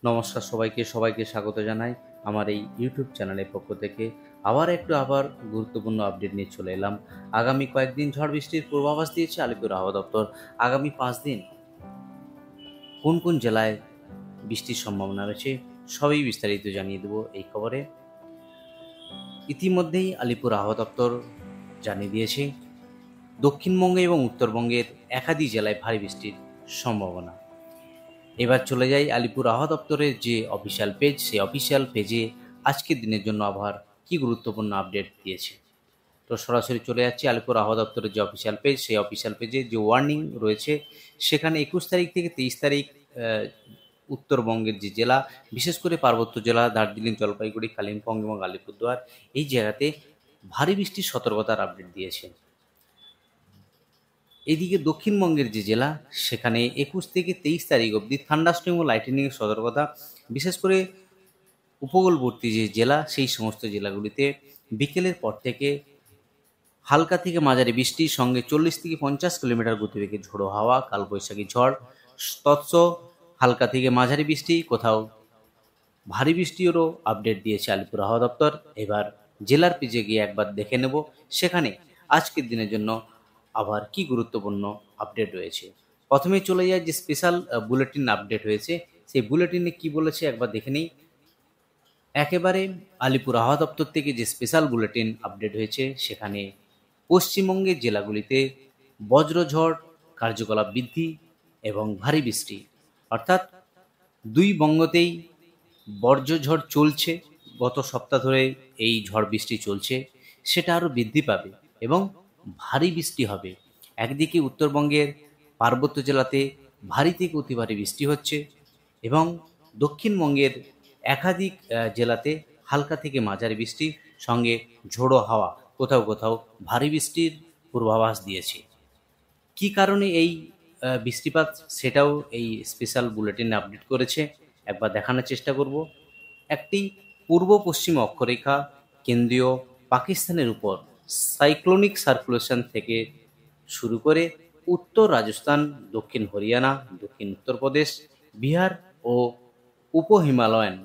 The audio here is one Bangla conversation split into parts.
নমস্কার সবাইকে স্বাগত জানাই আমার এই ইউটিউব চ্যানেলের পক্ষ থেকে। আবার গুরুত্বপূর্ণ আপডেট নিয়ে চলে এলাম। আগামী কয়েকদিন ঝড় বৃষ্টির পূর্বাভাস দিয়েছে আলিপুর আবহাওয়া দপ্তর। আগামী 5 দিন কোন কোন জেলায় বৃষ্টির সম্ভাবনা রয়েছে সবই বিস্তারিত জানিয়ে দেবো এই খবরে। ইতিমধ্যেই আলিপুর আবহাওয়া দপ্তর জানিয়ে দিয়েছে দক্ষিণবঙ্গে এবং উত্তরবঙ্গের একাধিক জেলায় ভারী বৃষ্টির সম্ভাবনা। এবার চলে যাই আলিপুর আবহাওয়া দপ্তরের যে অফিসিয়াল পেজ, সেই অফিসিয়াল পেজে আজকের দিনের জন্য আবহাওয়ার কী গুরুত্বপূর্ণ আপডেট দিয়েছে। তো সরাসরি চলে যাচ্ছি আলিপুর আবহাওয়া দপ্তরের যে অফিসিয়াল পেজ, সেই অফিসিয়াল পেজে যে ওয়ার্নিং রয়েছে সেখানে 21 তারিখ থেকে 23 তারিখ উত্তরবঙ্গের যে জেলা, বিশেষ করে পার্বত্য জেলা দার্জিলিং, জলপাইগুড়ি, কালিম্পং এবং আলিপুরদুয়ার, এই জায়গাতে ভারী বৃষ্টির সতর্কতার আপডেট দিয়েছে। এদিকে দক্ষিণবঙ্গের যে জেলা, সেখানে 21 থেকে 23 তারিখ অবধি থান্ডারস্টর্ম ও লাইটেনিংয়ের সতর্কতা। বিশেষ করে উপকূলবর্তী যে জেলা, সেই সমস্ত জেলাগুলিতে বিকেলের পর থেকে হালকা থেকে মাঝারি বৃষ্টির সঙ্গে 40 থেকে 50 কিলোমিটার গতিবেগে ঝোড়ো হাওয়া, কালবৈশাখী ঝড়, তৎস হালকা থেকে মাঝারি বৃষ্টি, কোথাও ভারী বৃষ্টিরও আপডেট দিয়েছে আলিপুর আবহাওয়া দপ্তর। এবার জেলার পেজে গিয়ে একবার দেখে নেব সেখানে আজকের দিনের জন্য আবার কি গুরুত্বপূর্ণ আপডেট রয়েছে। প্রথমে চলে যায় যে স্পেশাল বুলেটিন আপডেট হয়েছে, সেই বুলেটিনে কি বলেছে একবার দেখে নিই। একেবারে আলিপুর আবহাওয়া দপ্তর থেকে যে স্পেশাল বুলেটিন আপডেট হয়েছে সেখানে পশ্চিমবঙ্গের জেলাগুলিতে বজ্রঝড় কার্যকলাপ বৃদ্ধি এবং ভারী বৃষ্টি, অর্থাৎ দুই বঙ্গতেই বজ্রঝড় চলছে। গত সপ্তাহ ধরে এই ঝড় বৃষ্টি চলছে, সেটা আরও বৃদ্ধি পাবে এবং ভারী বৃষ্টি হবে। একদিকে উত্তরবঙ্গের পার্বত্য জেলাতে ভারী থেকে অতি ভারী বৃষ্টি হচ্ছে এবং দক্ষিণবঙ্গের একাধিক জেলাতে হালকা থেকে মাঝারি বৃষ্টি সঙ্গে ঝোড়ো হাওয়া, কোথাও কোথাও ভারী বৃষ্টির পূর্বাভাস দিয়েছে। কী কারণে এই বৃষ্টিপাত, সেটাও এই স্পেশাল বুলেটিনে আপডেট করেছে, একবার দেখানোর চেষ্টা করব। একটি পূর্ব পশ্চিম অক্ষরেখা কেন্দ্রীয় পাকিস্তানের উপর সাইক্লোনিক সার্কুলেশন থেকে শুরু করে উত্তর রাজস্থান, দক্ষিণ হরিয়ানা, দক্ষিণ উত্তরপ্রদেশ, বিহার ও উপ হিমালয়ান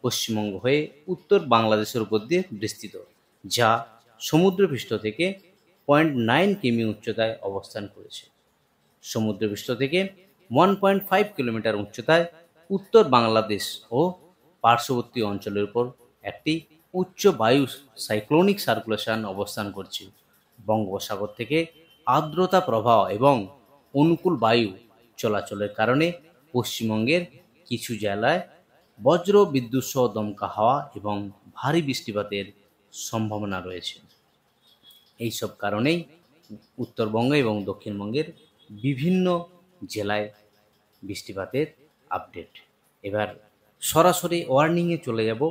পশ্চিমবঙ্গ হয়ে উত্তর বাংলাদেশের উপর দিয়ে বিস্তৃত, যা সমুদ্রপৃষ্ঠ থেকে 0.9 কিমি উচ্চতায় অবস্থান করেছে। সমুদ্রপৃষ্ঠ থেকে 1.5 কিলোমিটার উচ্চতায় উত্তর বাংলাদেশ ও পার্শ্ববর্তী অঞ্চলের উপর একটি উচ্চ বায়ু সাইক্লোনিক সার্কুলেশন অবস্থান করছে। বঙ্গোপসাগর থেকে আর্দ্রতা প্রবাহ এবং অনুকূল বায়ু চলাচলের কারণে পশ্চিমবঙ্গের কিছু জেলায় বজ্র বিদ্যুৎ সহ দমকা হাওয়া এবং ভারী বৃষ্টিপাতের সম্ভাবনা রয়েছে। এইসব কারণেই উত্তরবঙ্গ এবং দক্ষিণবঙ্গের বিভিন্ন জেলায় বৃষ্টিপাতের আপডেট। এবার সরাসরি ওয়ার্নিংয়ে চলে যাব,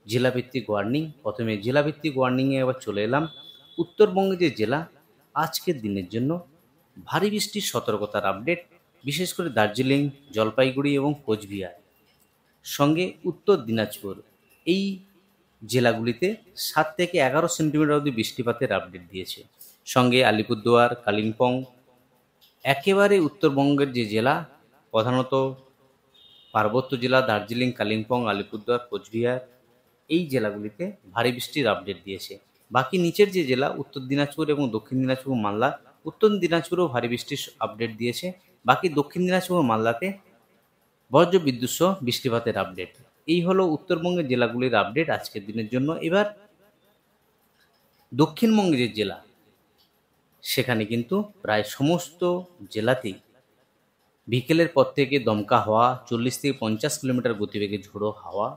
জেলাভিত্তিক ওয়ার্নিং। প্রথমে জেলাভিত্তিক ওয়ার্নিংয়ে এবার চলে এলাম। উত্তরবঙ্গে যে জেলা, আজকের দিনের জন্য ভারী বৃষ্টির সতর্কতার আপডেট, বিশেষ করে দার্জিলিং, জলপাইগুড়ি এবং কোচবিহার, সঙ্গে উত্তর দিনাজপুর, এই জেলাগুলিতে 7 থেকে 11 সেন্টিমিটার অবধি বৃষ্টিপাতের আপডেট দিয়েছে। সঙ্গে আলিপুরদুয়ার, কালিম্পং, একেবারে উত্তরবঙ্গের যে জেলা, প্রধানত পার্বত্য জেলা দার্জিলিং, কালিম্পং, আলিপুরদুয়ার, কোচবিহার, এই জেলাগুলিতে ভারী বৃষ্টির আপডেট দিয়েছে। বাকি নিচের যে জেলা, উত্তর দিনাজপুর এবং দক্ষিণ দিনাজপুর, মালদা, উত্তর দিনাজপুরেও ভারী বৃষ্টির আপডেট দিয়েছে। বাকি দক্ষিণ দিনাজপুর ও মালদাতে বজ্র বিদ্যুৎ সহ বৃষ্টিপাতের আপডেট। এই হলো উত্তরবঙ্গের জেলাগুলির আপডেট আজকের দিনের জন্য। এবার দক্ষিণবঙ্গের যে জেলা, সেখানে কিন্তু প্রায় সমস্ত জেলাতেই বিকেলের পর থেকে দমকা হাওয়া, 40 থেকে 50 কিলোমিটার গতিবেগে ঝোড়ো হাওয়া।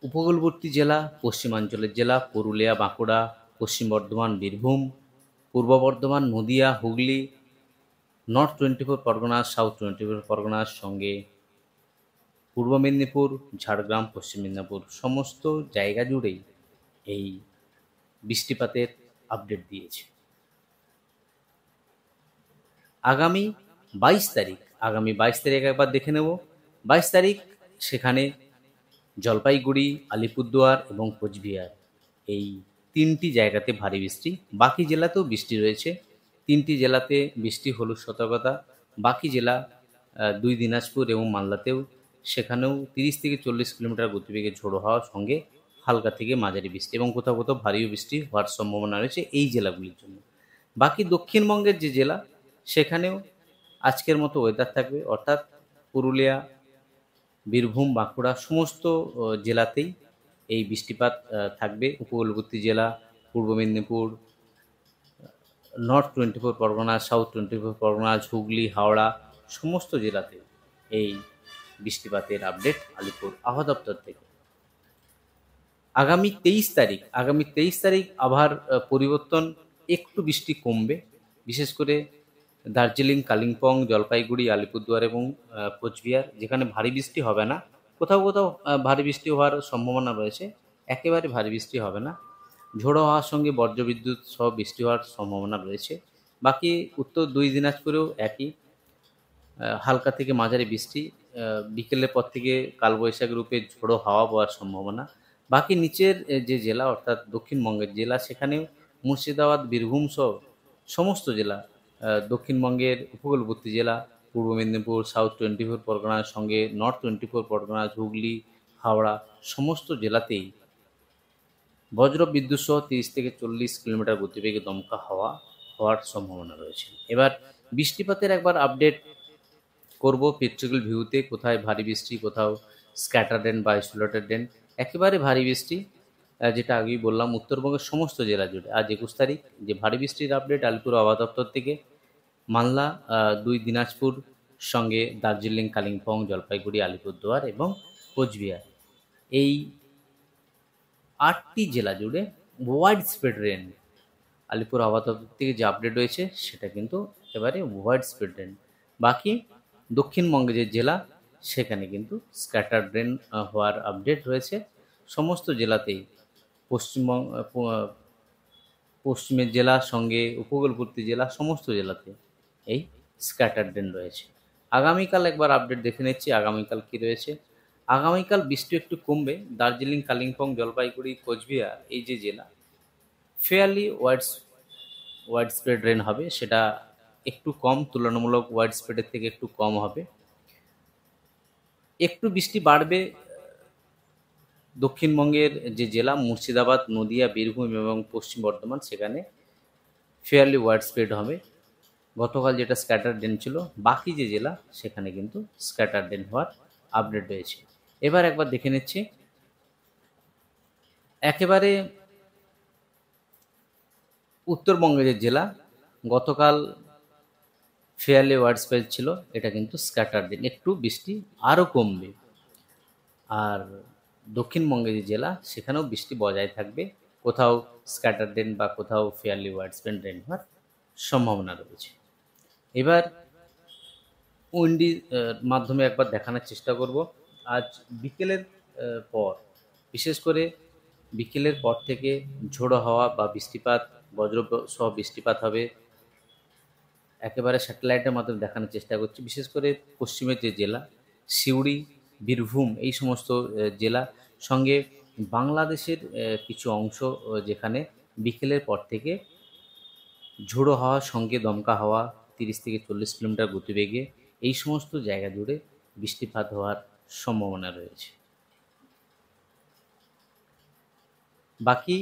উপকূলবর্তী জেলা, পশ্চিমাঞ্চলের জেলা পুরুলিয়া, বাঁকুড়া, পশ্চিম বর্ধমান, বীরভূম, পূর্ব বর্ধমান, নদিয়া, হুগলি, নর্থ 24 পরগনাস, সাউথ 24 পরগনাস, সঙ্গে পূর্ব মেদিনীপুর, ঝাড়গ্রাম, পশ্চিম মেদিনীপুর, সমস্ত জায়গা জুড়েই এই বৃষ্টিপাতের আপডেট দিয়েছে। আগামী 22 তারিখ একবার দেখে নেব। 22 তারিখ সেখানে জলপাইগুড়ি, আলিপুরদুয়ার এবং কোচবিহার, এই 3টি জায়গাতে ভারী বৃষ্টি। বাকি জেলাতেও বৃষ্টি রয়েছে, 3টি জেলাতে বৃষ্টি হলুদ সতর্কতা। বাকি জেলা 2 দিনাজপুর এবং মালদাতেও সেখানেও 30 থেকে 40 কিলোমিটার গতিবেগে ঝোড়ো হাওয়ার সঙ্গে হালকা থেকে মাঝারি বৃষ্টি এবং কোথাও কোথাও ভারীও বৃষ্টি হওয়ার সম্ভাবনা রয়েছে এই জেলাগুলির জন্য। বাকি দক্ষিণবঙ্গের যে জেলা সেখানেও আজকের মতো ওয়েদার থাকবে, অর্থাৎ পুরুলিয়া, বীরভূম, বাঁকুড়া সমস্ত জেলাতেই এই বৃষ্টিপাত থাকবে। উপকূলবর্তী জেলা পূর্ব মেদিনীপুর, নর্থ 24 পরগনা, সাউথ 24 পরগনা, হুগলি, হাওড়া সমস্ত জেলাতে এই বৃষ্টিপাতের আপডেট আলিপুর আবহাওয়া দপ্তর থেকে। আগামী 23 তারিখ আবহাওয়ার পরিবর্তন, একটু বৃষ্টি কমবে, বিশেষ করে দার্জিলিং, কালিম্পং, জলপাইগুড়ি, আলিপুরদুয়ার এবং কোচবিহার, যেখানে ভারী বৃষ্টি হবে না। কোথাও কোথাও ভারী বৃষ্টি হওয়ার সম্ভাবনা রয়েছে, একেবারে ভারী বৃষ্টি হবে না। ঝোড়ো হাওয়ার সঙ্গে বজ্রবিদ্যুৎ সহ বৃষ্টি হওয়ার সম্ভাবনা রয়েছে। বাকি উত্তর 2 দিনাজপুরেও একই, হালকা থেকে মাঝারি বৃষ্টি, বিকেলের পর থেকে কালবৈশাখী রূপে ঝোড়ো হাওয়া বওয়ার সম্ভাবনা। বাকি নিচের যে জেলা অর্থাৎ দক্ষিণবঙ্গের জেলা, সেখানেও মুর্শিদাবাদ, বীরভূম সহ সমস্ত জেলা, দক্ষিণবঙ্গের উপকূলবর্তী জেলা পূর্ব মেদিনীপুর, সাউথ 24 পরগনার সঙ্গে নর্থ 24 পরগনা, হুগলি, হাওড়া সমস্ত জেলাতেই বজ্র বিদ্যুৎ সহ 30 থেকে 40 কিলোমিটার গতিবেগে দমকা হাওয়া হওয়ার সম্ভাবনা রয়েছে। এবার বৃষ্টিপাতের একবার আপডেট করব পেট্রিক্যাল ভিউতে, কোথায় ভারী বৃষ্টি, কোথাও স্ক্যাটার রেন বা আইসোলেটেড রেন। একেবারে ভারী বৃষ্টি, যেটা আগেই বললাম, উত্তরবঙ্গের সমস্ত জেলা জুড়ে। আজ 21 তারিখ যে ভারী বৃষ্টির আপডেট আলিপুর আবহাওয়া দপ্তর থেকে। মালদা, 2 দিনাজপুর সঙ্গে দার্জিলিং, কালিম্পং, জলপাইগুড়ি, আলিপুরদুয়ার এবং কোচবিহার, এই 8টি জেলা জুড়ে ওয়াইড স্প্রেড রেন। আলিপুর আবহাওয়া দপ্তর থেকে যে আপডেট রয়েছে সেটা কিন্তু একেবারে ওয়াইড স্প্রেড রেন। বাকি দক্ষিণবঙ্গে যে জেলা সেখানে কিন্তু স্ক্যাটার রেন হওয়ার আপডেট রয়েছে। সমস্ত জেলাতেই পশ্চিমের জেলা সঙ্গে উপকূলবর্তী জেলা সমস্ত জেলাতে এই স্ক্যাটার রেন রয়েছে। আগামীকাল একবার আপডেট দেখে নিচ্ছি আগামীকাল কী রয়েছে। আগামীকাল বৃষ্টি একটু কমবে। দার্জিলিং, কালিম্পং, জলপাইগুড়ি, কোচবিহার এই যে জেলা, ফেয়ারলি ওয়াইড স্প্রেড রেন হবে, সেটা একটু কম, তুলনামূলক ওয়াইড স্প্রেডের থেকে একটু কম হবে। একটু বৃষ্টি বাড়বে দক্ষিণবঙ্গের যে জেলা মুর্শিদাবাদ, নদিয়া, বীরভূম এবং পশ্চিম বর্ধমান, সেখানে ফেয়ারলি ওয়াইড স্প্রেড হবে। গতকাল যেটা স্ক্যাটার রেন ছিল, বাকি যে জেলা সেখানে কিন্তু স্ক্যাটার রেন হওয়ার আপডেট রয়েছে। এবার একবার দেখে নিচ্ছি একেবারে উত্তরবঙ্গের যে জেলা, গতকাল ফেয়ারলি ওয়াইড স্প্রেড ছিল, এটা কিন্তু স্ক্যাটার রেন, একটু বৃষ্টি আরও কমবে। আর দক্ষিণবঙ্গের যে জেলা সেখানেও বৃষ্টি বজায় থাকবে, কোথাও স্ক্যাটার রেন বা কোথাও ফেয়ারলি ওয়াইড স্প্রেড রেন হওয়ার সম্ভাবনা রয়েছে। এবার উইন্ডি মাধ্যমে একবার দেখানোর চেষ্টা করব। আজ বিকেলের পর, বিশেষ করে বিকেলের পর থেকে ঝোড়ো হাওয়া বা বৃষ্টিপাত, বজ্র সহ বৃষ্টিপাত হবে। একেবারে স্যাটেলাইটের মাধ্যমে দেখানোর চেষ্টা করছি। বিশেষ করে পশ্চিমের যে জেলা সিউড়ি, বীরভূম এই সমস্ত জেলা সঙ্গে বাংলাদেশের কিছু অংশ, যেখানে বিকেলের পর থেকে ঝোড়ো হাওয়ার সঙ্গে দমকা হাওয়া 30 থেকে 40 কিলোমিটার গতিবেগে এই সমস্ত জায়গা জুড়ে বৃষ্টিপাত হওয়ার সম্ভাবনা রয়েছে। বাকি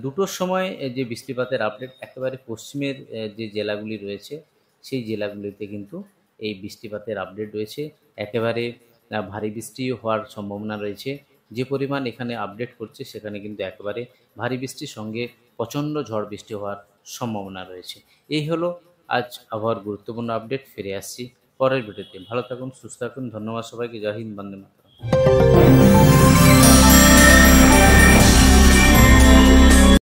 2টোর সময় যে বৃষ্টিপাতের আপডেট, একেবারে পশ্চিমের যে জেলাগুলি রয়েছে সেই জেলাগুলিতে কিন্তু এই বৃষ্টিপাতের আপডেট রয়েছে। একেবারে ভারী বৃষ্টি হওয়ার সম্ভাবনা রয়েছে। যে পরিমাণ এখানে আপডেট করছে সেখানে কিন্তু একেবারে ভারী বৃষ্টির সঙ্গে প্রচণ্ড ঝড় বৃষ্টি হওয়ার সম্ভাবনা রয়েছে। এই হলো আজ আবহাওয়ার গুরুত্বপূর্ণ আপডেট। ফিরে আসছি পরের ভিডিওতে। ভালো থাকুন, সুস্থ থাকুন। ধন্যবাদ সবাইকে। জয় হিন্দ, বন্দে মাতরম।